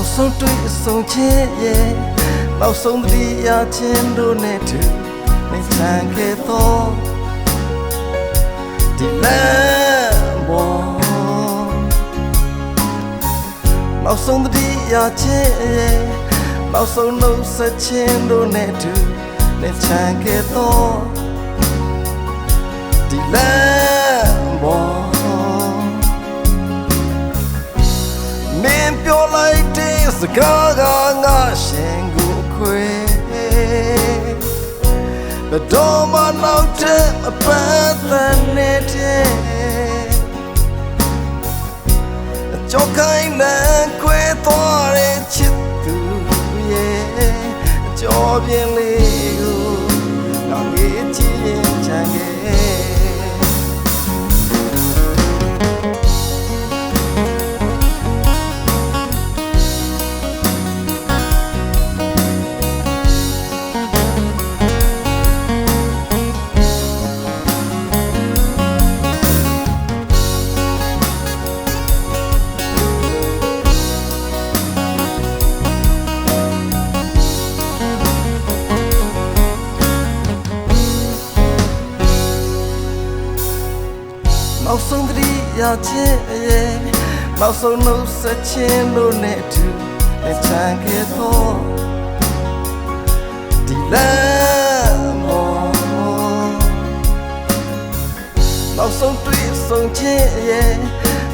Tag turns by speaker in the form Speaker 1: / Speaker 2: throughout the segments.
Speaker 1: နောက်ဆုံးတွေ့ဆုံခြင်းရဲ့နောက်ဆုံးတည်းရခြင်းတို့နဲ့တူနေချမ်းခဲ့တော့ဒီလမ်းပေါ်နောက်ဆုံးတည်းရခြင်းရဲ့နောက်ဆုံးနှုတ်ဆက်ခြင်းတို့နဲ့တူနေချမ်းခဲ့တော့ဒီလမ်းပေါ်မင်းပြောလိုက်တဲ့စကားကငါရှင်ကိုခွေဘယ်တော့မှနောက်ထပ်မပတ်သက်နေတဲ့ကြောက်ခိုင်းနဲ့ခွေသွားတဲ့ချစ်သူရဲ့ကြောပြင်းလေးကိုနောက်ရေးချင်ချင်ခဲ့နောက်ဆုံးတည်းရခြင်းရဲ့နောက်ဆုံးနှုတ်ဆက်ခြင်းတို့နဲ့တူနေချမ်းခဲ့တော့ဒီလမ်းပေါ်နောက်ဆုံးတွေ့ဆုံခြင်းရဲ့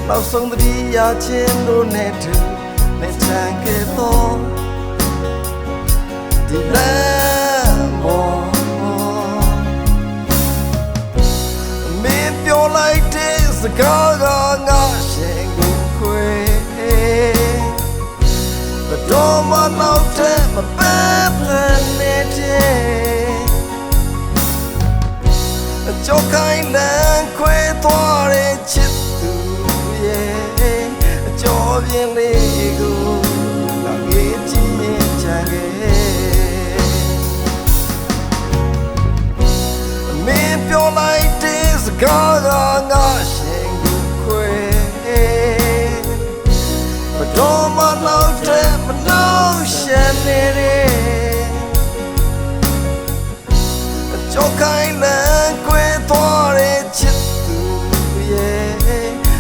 Speaker 1: နောက်ဆုံးတည်းရခြင်းတို့နဲ့တူနေချမ်းခဲ့တော့ဒီလမ်းပေါ်စကားကငါရှင်ကိုခွေဘယ်တော့မှနောက်ထပ်မပတ်သက်နေတဲ့ကြောက်ခိုင်းနဲ့ခွေသွားတဲ့ချစ်သူရဲ့အကျော်ပြင်းလေးကိုနောက်ရေးချင်ချင်ခဲ့မင်းပြောလိုက်တဲ့စကားကငါတော့မနောက်တဲ့မနောက်ရှက်နေတဲ့ကြောက်ခိုင်းနဲ့ခွေသွားတဲ့ချစ်သူရဲ့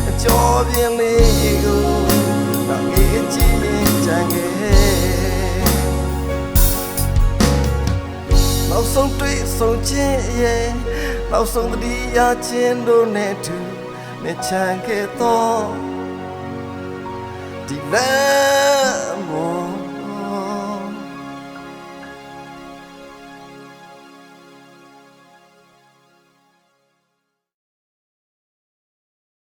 Speaker 1: အကျော်ပြင်းလေးကိုနောက်ရေးချင်ချင်ခဲ့နောက်ဆုံးတွေ့ဆုံခြင်းရဲ့နောက်ဆုံးတည်းရခြင်းတို့နဲ့တူနေချမ်းခဲ့တော့ဒီလ